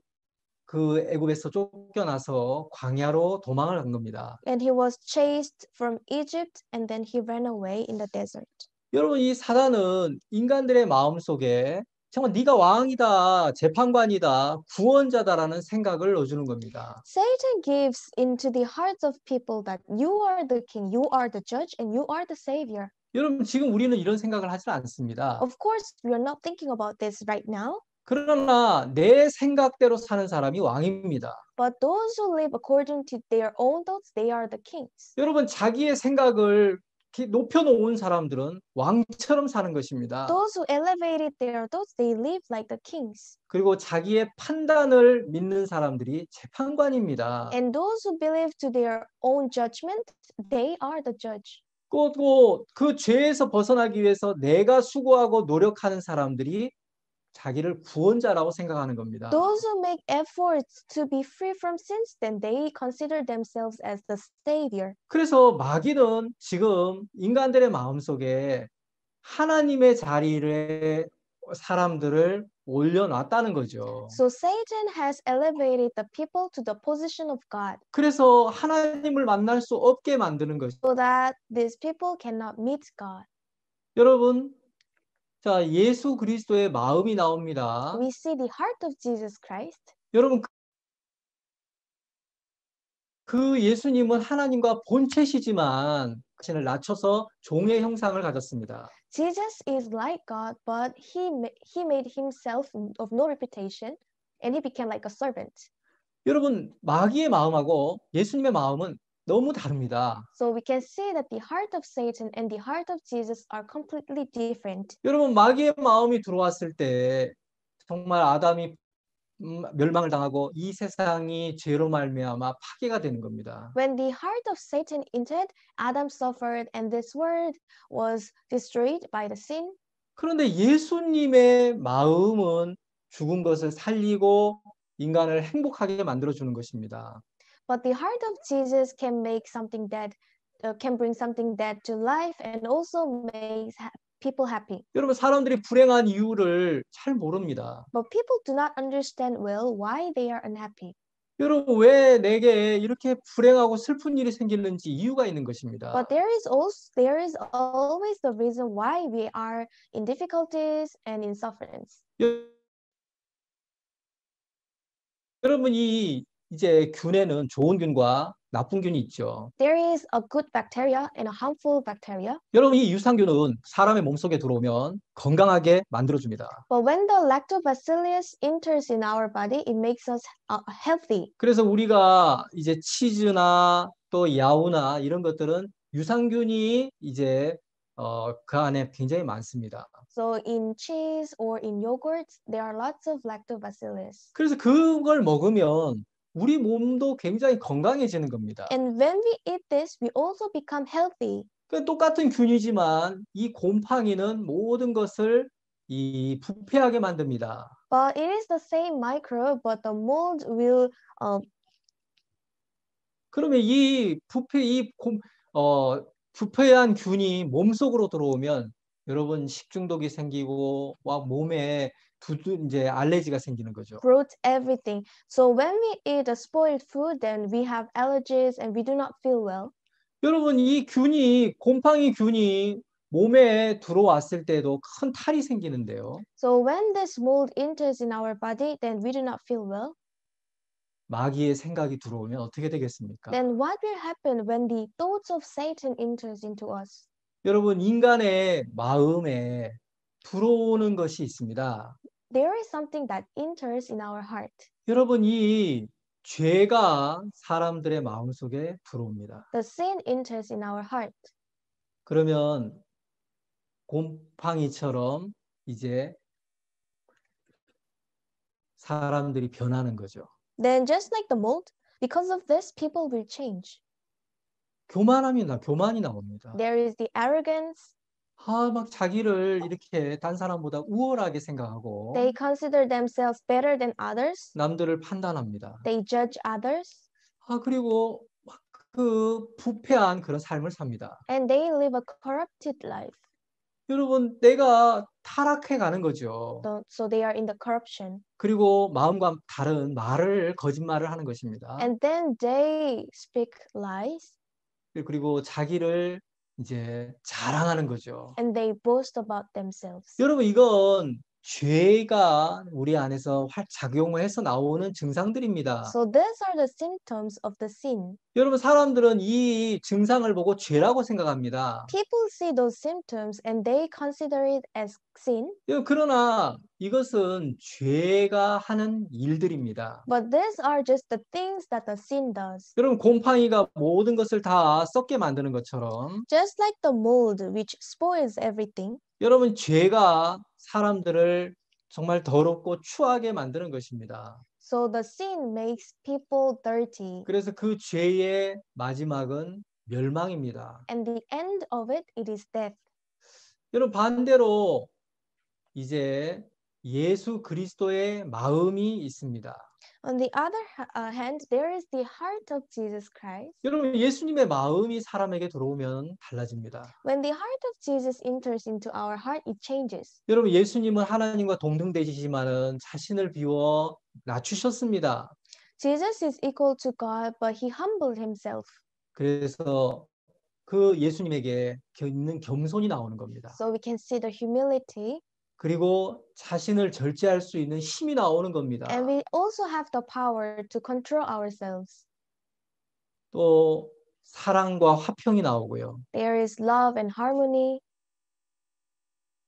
그 애굽에서 쫓겨나서 광야로 도망을 간 겁니다. And he was chased from Egypt and then he ran away in the desert. 여러분, 이 사단은 인간들의 마음속에 정말 네가 왕이다, 재판관이다, 구원자다라는 생각을 넣어주는 겁니다. Satan gives into the hearts of people that you are the king, you are the judge, and you are the savior. 여러분, 지금 우리는 이런 생각을 하지 않습니다. Of course, we are not thinking about this right now. 그러나 내 생각대로 사는 사람이 왕입니다. But those who live according to their own thoughts, they are the kings. 여러분, 자기의 생각을 높여놓은 사람들은 왕처럼 사는 것입니다. Those who elevated their thoughts, they live like the kings. 그리고 자기의 판단을 믿는 사람들이 재판관입니다. And those who believe to their own judgment, they are the judge. 또 그 죄에서 벗어나기 위해서 내가 수고하고 노력하는 사람들이 자기를 구원자라고 생각하는 겁니다. Those who make efforts to be free from sins, then they consider themselves as the savior. 그래서 마귀는 지금 인간들의 마음속에 하나님의 자리에 사람들을 올려놨다는 거죠. So Satan has elevated the people to the position of God 그래서 하나님을 만날 수 없게 만드는 것이죠. so that these people cannot meet God. 여러분, 자, 예수 그리스도의 마음이 나옵니다. We see the heart of Jesus Christ. 여러분, 그 예수님은 하나님과 본체시지만 자신을 낮춰서 종의 형상을 가졌습니다. Jesus is like God, but he made himself of no reputation, and he became like a servant. 여러분, 마귀의 마음하고 예수님의 마음은 너무 다릅니다. So we can see that the heart of Satan and the heart of Jesus are completely different. 여러분, 마귀의 마음이 들어왔을 때 정말 아담이 멸망을 당하고 이 세상이 죄로 말미암아 파괴가 되는 겁니다. When the heart of Satan entered, Adam suffered and this world was destroyed by the sin. 그런데 예수님의 마음은 죽은 것을 살리고 인간을 행복하게 만들어주는 것입니다. But the heart of Jesus can make something dead, can bring something dead to life and also makes people happy. 여러분, 사람들이 불행한 이유를 잘 모릅니다. But people do not understand well why they are unhappy. 여러분, 왜 내게 이렇게 불행하고 슬픈 일이 생기는지 이유가 있는 것입니다. But there is always the reason why we are in difficulties and in sufferings. 여러분이 이제 균에는 좋은 균과 나쁜 균이 있죠. There is a good bacteria and a harmful bacteria. 여러분, 이 유산균은 사람의 몸속에 들어오면 건강하게 만들어줍니다. But when the lactobacillus enters in our body, it makes us healthy. 그래서 우리가 이제 치즈나 또 야우나 이런 것들은 유산균이 이제 그 안에 굉장히 많습니다. So in cheese or in yogurts, there are lots of lactobacillus. 그래서 그걸 먹으면 우리 몸도 굉장히 건강해지는 겁니다. And when we eat this, we also become healthy. 똑같은 균이지만 이 곰팡이는 모든 것을 이 부패하게 만듭니다. But it is the same microbe, but the mold will 그러면 이 부패한 균이 몸속으로 들어오면 여러분 식중독이 생기고 막 몸에 이제 알레르기가 생기는 거죠. rot everything. So when we eat a spoiled food, then we have allergies and we do not feel well. 여러분, 이 곰팡이 균이 몸에 들어왔을 때도 큰 탈이 생기는데요. So when this mold enters in our body, then we do not feel well. 마귀의 생각이 들어오면 어떻게 되겠습니까? Then what will happen when the thoughts of Satan enters into us? 여러분, 인간의 마음에 들어오는 것이 있습니다. There is something that enters in our heart. 여러분, 이 죄가 사람들의 마음속에 들어옵니다. The sin enters in our heart. 그러면 곰팡이처럼 이제 사람들이 변하는 거죠. Then just like the mold, because of this, people will change. 교만이 나옵니다. There is the arrogance. 막 자기를 이렇게 딴 사람보다 우월하게 생각하고 They consider themselves better than others. 남들을 판단합니다. They judge others. 그리고 막 그 부패한 그런 삶을 삽니다. And they live a corrupted life. 여러분, 내가 타락해 가는 거죠. So they are in the corruption. 그리고 마음과 다른 거짓말을 하는 것입니다. And then they speak lies. 그리고 자기를 이제 자랑하는 거죠. And they boast about themselves. 여러분, 이건 죄가 우리 안에서 작용을 해서 나오는 증상들입니다. So these are the symptoms of the sin. 여러분, 사람들은 이 증상을 보고 죄라고 생각합니다. People see those symptoms and they consider it as sin. 그러나 이것은 죄가 하는 일들입니다. But these are just the things that the sin does. 여러분, 곰팡이가 모든 것을 다 썩게 만드는 것처럼 Just like the mold which spoils everything. 여러분, 죄가 사람들을 정말 더럽고 추하게 만드는 것입니다. So the sin makes people dirty. 그래서 그 죄의 마지막은 멸망입니다. And the end of it, it is death. 여러분 반대로 이제 예수 그리스도의 마음이 있습니다. On the other hand, there is the heart of Jesus Christ. 여러분 예수님의 마음이 사람에게 들어오면 달라집니다. When the heart of Jesus enters into our heart, it changes. 여러분 예수님은 하나님과 동등되시지만은 자신을 비워 낮추셨습니다. Jesus is equal to God, but he humbled himself. 그래서 그 예수님에게 있는 겸손이 나오는 겁니다. So we can see the humility. 그리고 자신을 절제할 수 있는 힘이 나오는 겁니다. And we also have the power to control ourselves. 또 사랑과 화평이 나오고요. There is love and harmony.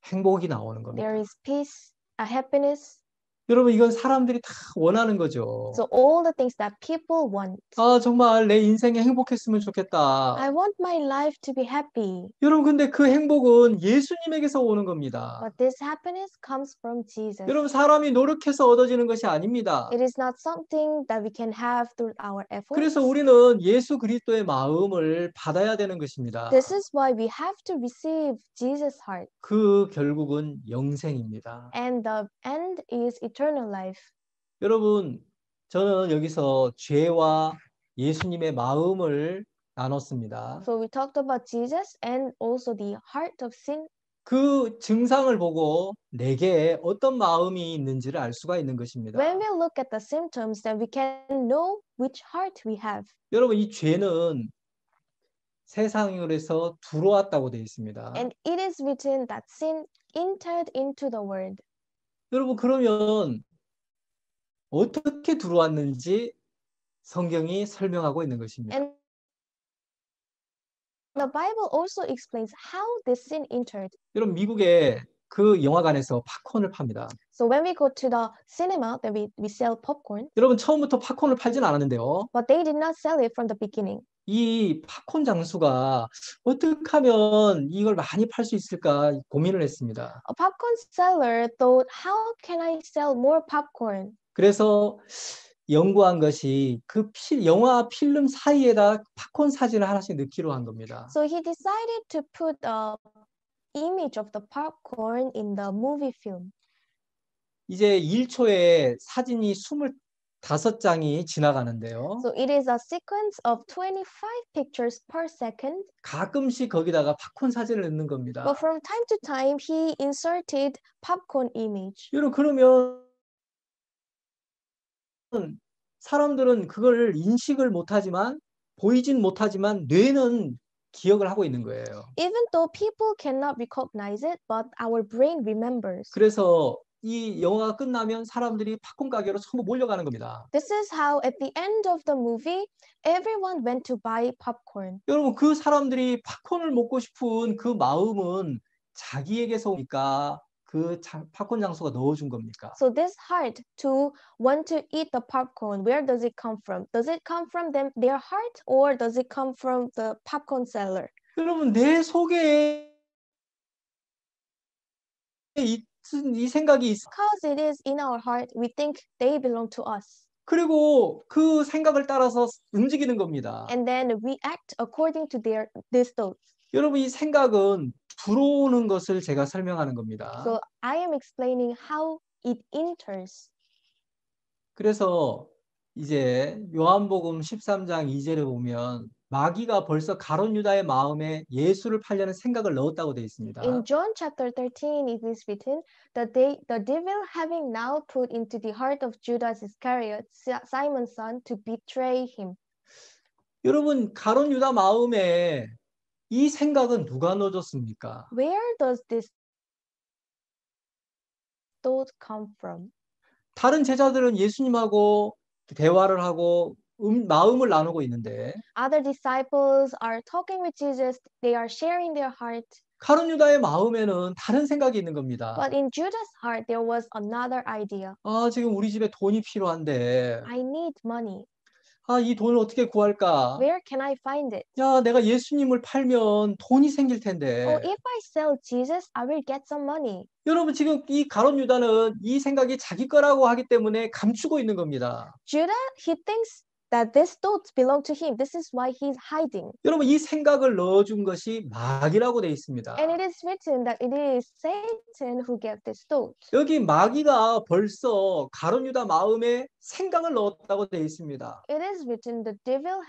행복이 나오는 겁니다. There is peace, happiness. 여러분 이건 사람들이 다 원하는 거죠. So all the things that people want. 아 정말 내 인생이 행복했으면 좋겠다. I want my life to be happy. 여러분 근데 그 행복은 예수님에게서 오는 겁니다. But this happiness comes from Jesus. 여러분 사람이 노력해서 얻어지는 것이 아닙니다. It is not something that we can have through our efforts. 그래서 우리는 예수 그리스도의 마음을 받아야 되는 것입니다. This is why we have to receive Jesus' heart. 그 결국은 영생입니다. And the end is eternal life. 여러분 저는 여기서 죄와 예수님의 마음을 나눴습니다. So we talked about Jesus and also the heart of sin. 그 증상을 보고 내게 어떤 마음이 있는지를 알 수가 있는 것입니다. When we look at the symptoms, then we can know which heart we have. 여러분 이 죄는 세상에서 들어왔다고 되어 있습니다. And it is written that sin entered into the world. 여러분 그러면 어떻게 들어왔는지 성경이 설명하고 있는 것입니다. And the Bible also explains how this sin entered. 여러분 미국의 그 영화관에서 팝콘을 팝니다. So when we go to the cinema, then we sell popcorn. 여러분 처음부터 팝콘을 팔진 않았는데요. But they did not sell it from the beginning. 이 팝콘 장수가 어떻게 하면 이걸 많이 팔 수 있을까 고민을 했습니다. A popcorn seller thought, how can I sell more popcorn? 그래서 연구한 것이 그 영화 필름 사이에다 팝콘 사진을 하나씩 넣기로 한 겁니다. So he decided to put a image of the popcorn in the movie film. 이제 1초에 사진이 25장이 지나가는데요. So it is a sequence of 25 pictures per second. 가끔씩 거기다가 팝콘 사진을 넣는 겁니다. But from time to time, he inserted popcorn image. 여러분 그러면 사람들은 그걸 인식을 못하지만 보이진 못하지만 뇌는 기억을 하고 있는 거예요. Even though people cannot recognize it, but our brain remembers. 그래서 이 영화가 끝나면 사람들이 팝콘 가게로 전부 몰려가는 겁니다. This is how at the end of the movie, everyone went to buy popcorn. 여러분 그 사람들이 팝콘을 먹고 싶은 그 마음은 자기에게서 오니까 그 팝콘 장수가 넣어준 겁니까? So this heart to want to eat the popcorn, where does it come from? Does it come from their heart, or does it come from the popcorn seller? 여러분 내 속에 이 생각이 있어. Because it is in our heart, we think they belong to us. 그리고 그 생각을 따라서 움직이는 겁니다. And then we act according to these thoughts. 여러분 이 생각은 들어오는 것을 제가 설명하는 겁니다. So I am explaining how it enters. 그래서 이제 요한복음 13장 2절에 보면 마귀가 벌써 가룟 유다의 마음에 예수를 팔려는 생각을 넣었다고 되어 있습니다. In John chapter 13, it is written that the devil having now put into the heart of Judas Iscariot, Simon's son, to betray him. 여러분 가룟 유다 마음에 이 생각은 누가 넣어줬습니까? Where does this thought come from? 다른 제자들은 예수님하고 대화를 하고 마음을 나누고 있는데 Other disciples are talking with Jesus. They are sharing their heart. 가룟 유다의 마음에는 다른 생각이 있는 겁니다. But in Judas' heart, there was another idea. 아, 지금 우리 집에 돈이 필요한데 I need money. 아, 이 돈을 어떻게 구할까? Where can I find it? 야, 내가 예수님을 팔면 돈이 생길 텐데. Oh, if I sell Jesus, I will get some money. 여러분 지금 이 가룟 유다는 이 생각이 자기 거라고 하기 때문에 감추고 있는 겁니다. Judah, he thinks that these thoughts belong to him. This is why he's hiding. 여러분 이 생각을 넣어준 것이 마귀라고 되어 있습니다. And it is written that it is Satan who gave this thought. 여기 마귀가 벌써 가룟 유다 마음에 생각을 넣었다고 되어 있습니다. It is written the devil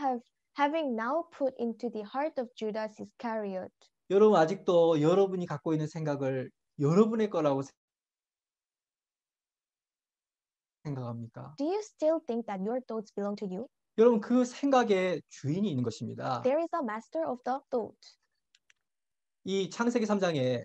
having now put into the heart of Judas Iscariot. 여러분 아직도 여러분이 갖고 있는 생각을 여러분의 거라고 생각합니까? Do you still think that your thoughts belong to you? 여러분 그 생각의 주인이 있는 것입니다. There is a master of the thought. 이 창세기 3장에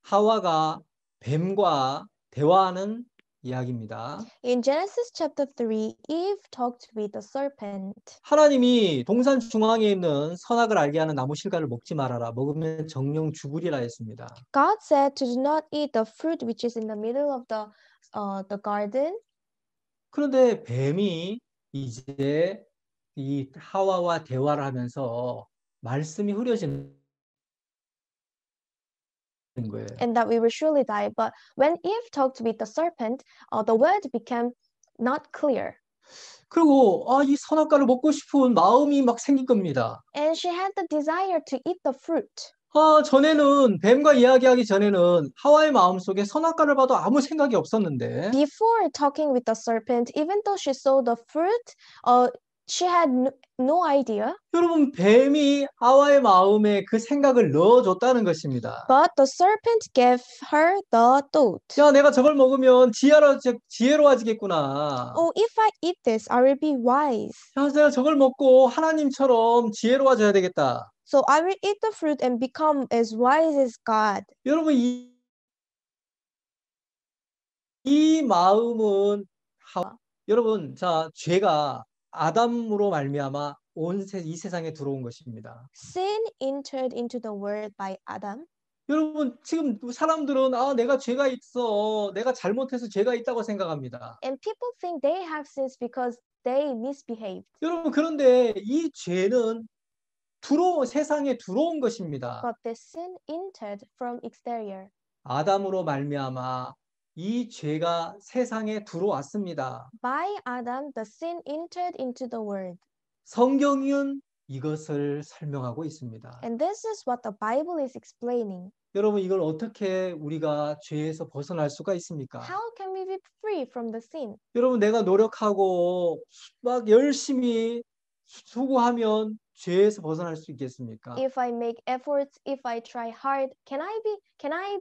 하와가 뱀과 대화하는 이야기입니다. In Genesis chapter 3, Eve talked with the serpent. 하나님이 동산 중앙에 있는 선악을 알게 하는 나무 실과를 먹지 말아라. 먹으면 정령 죽으리라 했습니다. God said to do not eat the fruit which is in the middle of the garden. 그런데 뱀이 이제 이 하와와 대화를 하면서 말씀이 흐려지는 거예요. And that we will surely die. But when Eve talked with the serpent, the word became not clear. 그리고 이 선악과를 먹고 싶은 마음이 막 생긴 겁니다. And she had the desire to eat the fruit. 전에는 뱀과 이야기하기 전에는 하와의 마음속에 선악과를 봐도 아무 생각이 없었는데 Before talking with the serpent, even though she saw the fruit, she had no idea. 여러분 뱀이 하와의 마음에 그 생각을 넣어줬다는 것입니다. But the serpent gave her the thought. 야, 내가 저걸 먹으면 지혜로워지겠구나. Oh, if I eat this, I will be wise. 야, 내가 저걸 먹고 하나님처럼 지혜로워져야 되겠다. So I will eat the fruit and become as wise as God. 여러분 이 마음은 여러분 자 죄가 아담으로 말미암아 이 세상에 들어온 것입니다. Sin entered into the world by Adam. 여러분 지금 사람들은 내가 죄가 있어, 내가 잘못해서 죄가 있다고 생각합니다. And people think they have sins because they misbehaved. 여러분 그런데 이 죄는 세상에 들어온 것입니다. But the sin entered from exterior. 아담으로 말미암아 이 죄가 세상에 들어왔습니다. By Adam, the sin entered into the world. 성경은 이것을 설명하고 있습니다. And this is what the Bible is explaining. 여러분 이걸 어떻게 우리가 죄에서 벗어날 수가 있습니까? How can we be free from the sin? 여러분 내가 노력하고 막 열심히 수고하면 죄에서 벗어날 수 있겠습니까? If I make efforts, if I try hard, can I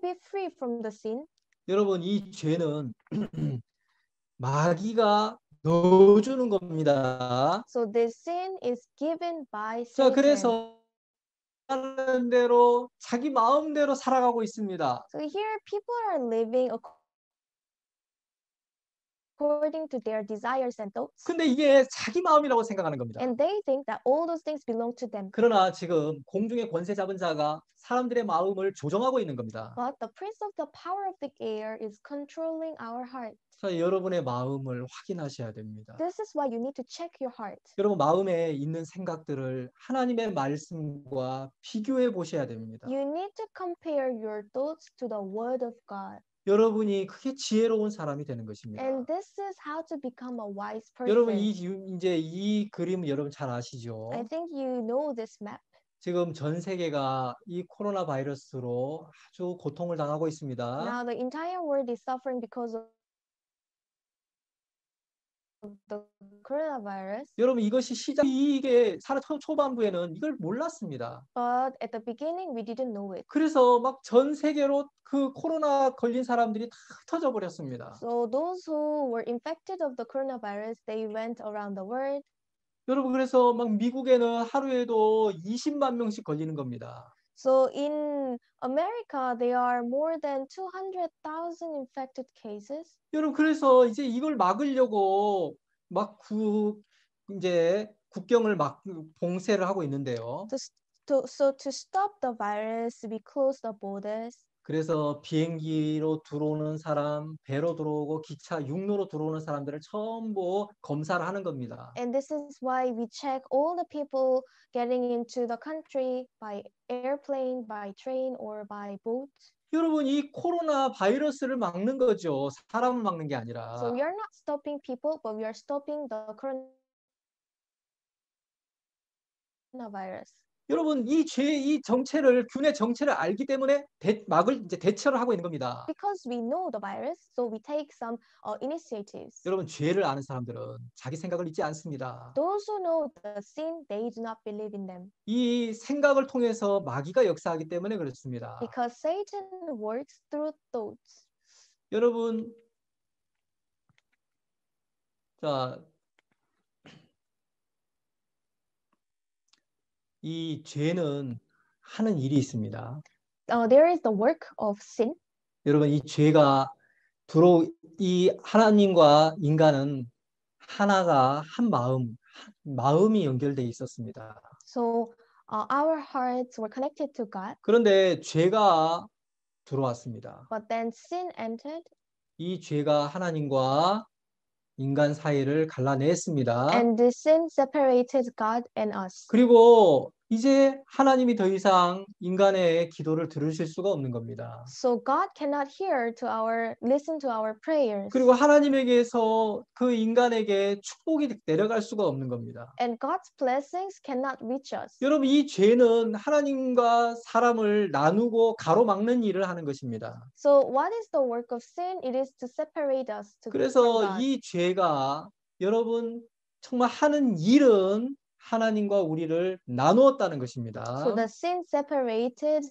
be free from the sin? 여러분 이 죄는 마귀가 넣어주는 겁니다. So this sin is given by 자, Satan. 그래서 하는 대로 자기 마음대로 살아가고 있습니다. So here people are living according to their desires and thoughts. 근데 이게 자기 마음이라고 생각하는 겁니다. And they think that all those things belong to them. 그러나 지금 공중의 권세 잡은 자가 사람들의 마음을 조정하고 있는 겁니다. But the prince of the power of the air is controlling our heart. 자, 여러분의 마음을 확인하셔야 됩니다. This is why you need to check your heart. 여러분 마음에 있는 생각들을 하나님의 말씀과 비교해 보셔야 됩니다. You need to compare your thoughts to the word of God. 여러분이 크게 지혜로운 사람이 되는 것입니다. And this is how to become a wise person. 여러분 이제 이 그림은 여러분 잘 아시죠? I think you know this map. 지금 전 세계가 이 코로나 바이러스로 아주 고통을 당하고 있습니다. Now the entire world is suffering because of the coronavirus. 여러분 이것이 이게 초반부에는 이걸 몰랐습니다. But at the beginning we didn't know it. 그래서 막 전 세계로 그 코로나 걸린 사람들이 다 흩어져 버렸습니다. So those who were infected of the coronavirus, they went around the world. 여러분 그래서 막 미국에는 하루에도 20만 명씩 걸리는 겁니다. So in America, there are more than 200,000 infected cases. 여러분 그래서 이제 이걸 막으려고 막 이제 국경을 막 봉쇄를 하고 있는데요. So to stop the virus, we close the borders. 그래서 비행기로 들어오는 사람, 배로 들어오고 기차, 육로로 들어오는 사람들을 전부 검사를 하는 겁니다. And this is why we check all the people getting into the country by airplane, by train, or by boat. 여러분 이 코로나 바이러스를 막는 거죠. 사람을 막는 게 아니라. So we are not stopping people, but we are stopping the coronavirus. 여러분 이 정체를 균의 정체를 알기 때문에 이제 대처를 하고 있는 겁니다. Because we know the virus, so we take some initiatives. 여러분 죄를 아는 사람들은 자기 생각을 잊지 않습니다. Those who know the sin, they do not believe in them. 이 생각을 통해서 마귀가 역사하기 때문에 그렇습니다. Because Satan works through thoughts. 여러분, 자, 이 죄는 하는 일이 있습니다. There is the work of sin. 여러분, 이 죄가 이 하나님과 인간은 하나가 한 마음이 연결돼 있었습니다. So our hearts were connected to God. 그런데 죄가 들어왔습니다. But then sin entered. 이 죄가 하나님과 인간 사이를 갈라냈습니다. And the sin separated God and us. 그리고 이제 하나님이 더 이상 인간의 기도를 들으실 수가 없는 겁니다. So God cannot listen to our prayers. 그리고 하나님에게서 그 인간에게 축복이 내려갈 수가 없는 겁니다. And God's blessings cannot reach us. 여러분 이 죄는 하나님과 사람을 나누고 가로막는 일을 하는 것입니다. So what is the work of sin? It is to separate us from 그래서 God. 이 죄가 여러분 정말 하는 일은 하나님과 우리를 나누었다는 것입니다. So the sin separated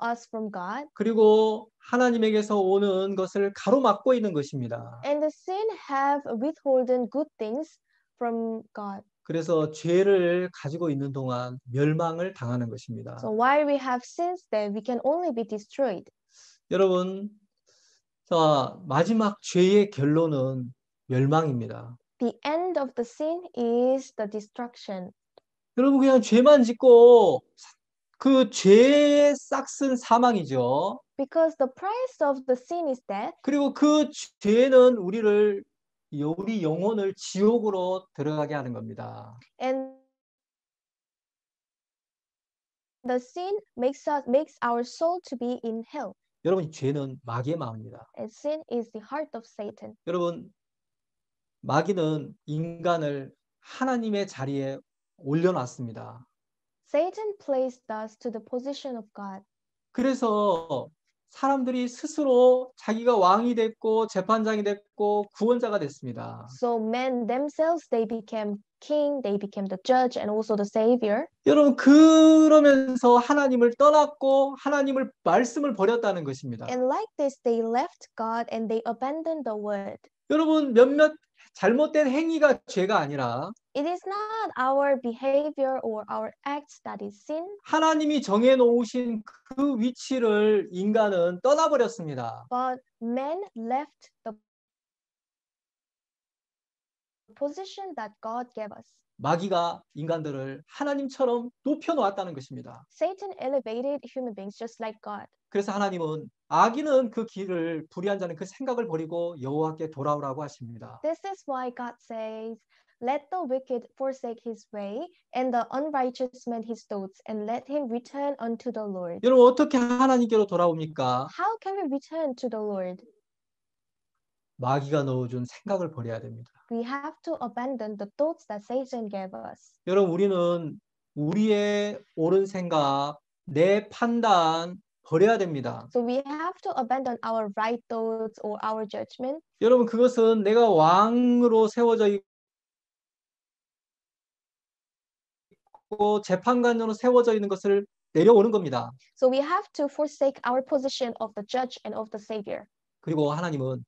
us from God. 그리고 하나님에게서 오는 것을 가로막고 있는 것입니다. And the sin have withholden good things from God. 그래서 죄를 가지고 있는 동안 멸망을 당하는 것입니다. So while we have sins, then we can only be destroyed. 여러분, 자, 마지막 죄의 결론은 멸망입니다. The end of the sin is the destruction. 여러분 그냥 죄만 짓고 그 죄의 싹은 사망이죠. Because the price of the sin is death. 그리고 그 죄는 우리 영혼을 지옥으로 들어가게 하는 겁니다. And the sin makes our soul to be in hell. 여러분 죄는 마귀의 마음입니다. And sin is the heart of Satan. 여러분 마귀는 인간을 하나님의 자리에 올려놨습니다. Satan placed us to the position of God. 그래서 사람들이 스스로 자기가 왕이 됐고 재판장이 됐고 구원자가 됐습니다. So men themselves, they became king, they became the judge and also the savior. 여러분 그러면서 하나님을 떠났고 하나님을 말씀을 버렸다는 것입니다. And like this, they left God and they abandoned the word. 여러분 몇몇 잘못된 행위가 죄가 아니라 It is not our behavior or our acts that is sin. 하나님이 정해놓으신 그 위치를 인간은 떠나버렸습니다. But men left the position that God gave us. 마귀가 인간들을 하나님처럼 높여놓았다는 것입니다. Satan elevated human beings just like God. 그래서 하나님은 악인은 그 길을 불의한 자는 그 생각을 버리고 여호와께 돌아오라고 하십니다. This is why God says, let the wicked forsake his way and the unrighteous man his thoughts and let him return unto the Lord. 여러분 어떻게 하나님께로 돌아옵니까? How can we return to the Lord? 마귀가 넣어준 생각을 버려야 됩니다. We have to abandon the thoughts that Satan gave us. 여러분 우리는 우리의 옳은 생각, 내 판단 버려야 됩니다. So we have to abandon our right thoughts or our judgment. 여러분 그것은 내가 왕으로 세워져 있고 재판관으로 세워져 있는 것을 내려오는 겁니다. So we have to forsake our position of the judge and of the savior. 그리고 하나님은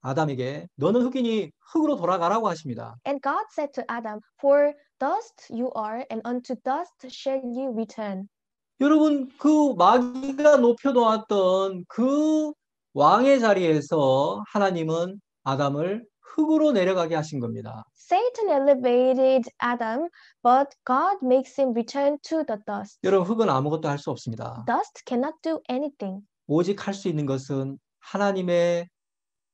아담에게 너는 흙이니 흙으로 돌아가라고 하십니다. And God said to Adam, for dust you are and unto dust shall you return. 여러분 그 마귀가 높여놓았던 그 왕의 자리에서 하나님은 아담을 흙으로 내려가게 하신 겁니다. Satan elevated Adam, but God makes him return to the dust. 여러분 흙은 아무것도 할 수 없습니다. Dust cannot do anything. 오직 할 수 있는 것은 하나님의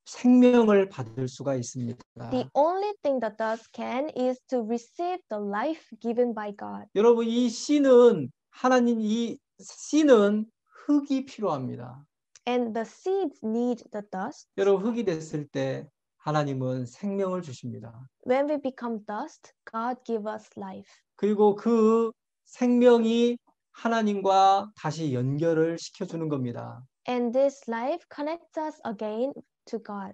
생명을 받을 수가 있습니다. The only thing that dust can is to receive the life given by God. 여러분 이 씨는 하나님 이 씨는 흙이 필요합니다. And the seeds need the dust. 여러분 흙이 됐을 때 하나님은 생명을 주십니다. When we become dust, God give us life. 그리고 그 생명이 하나님과 다시 연결을 시켜주는 겁니다. And this life connects us again to God.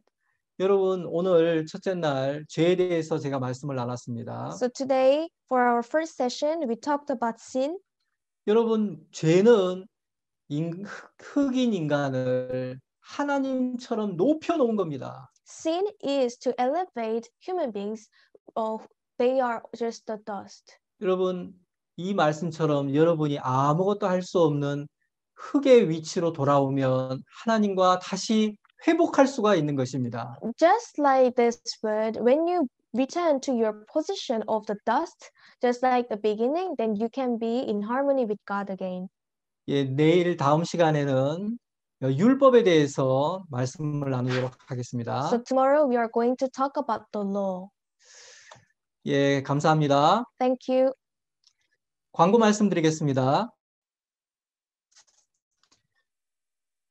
여러분, 오늘 첫째 날 죄에 대해서 제가 말씀을 나눴습니다. So today, for our first session, we talked about sin. 여러분, 죄는 흑인 인간을 하나님처럼 높여놓은 겁니다. Sin is to elevate human beings. They are just the dust. 여러분, 이 말씀처럼 여러분이 아무것도 할 수 없는 흙의 위치로 돌아오면 하나님과 다시 회복할 수가 있는 것입니다. Just like this word, when you return to your position of the dust, just like the beginning, then you can be in harmony with God again. 예, 내일 다음 시간에는 율법에 대해서 말씀을 나누도록 하겠습니다. So tomorrow we are going to talk about the law. 예, 감사합니다. Thank you. 광고 말씀드리겠습니다.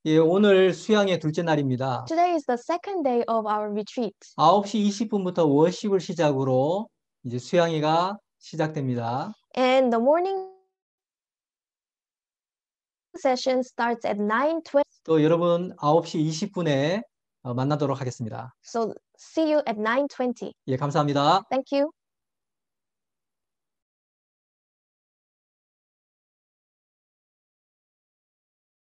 예, 오늘 수양의 둘째 날입니다. Today is the second day of our retreat. 9시 20분부터 워십을 시작으로 이제 수양회가 시작됩니다. And the morning session starts at 9:20. 또 여러분 9시 20분에 만나도록 하겠습니다. So see you at 9:20. 예, 감사합니다. Thank you.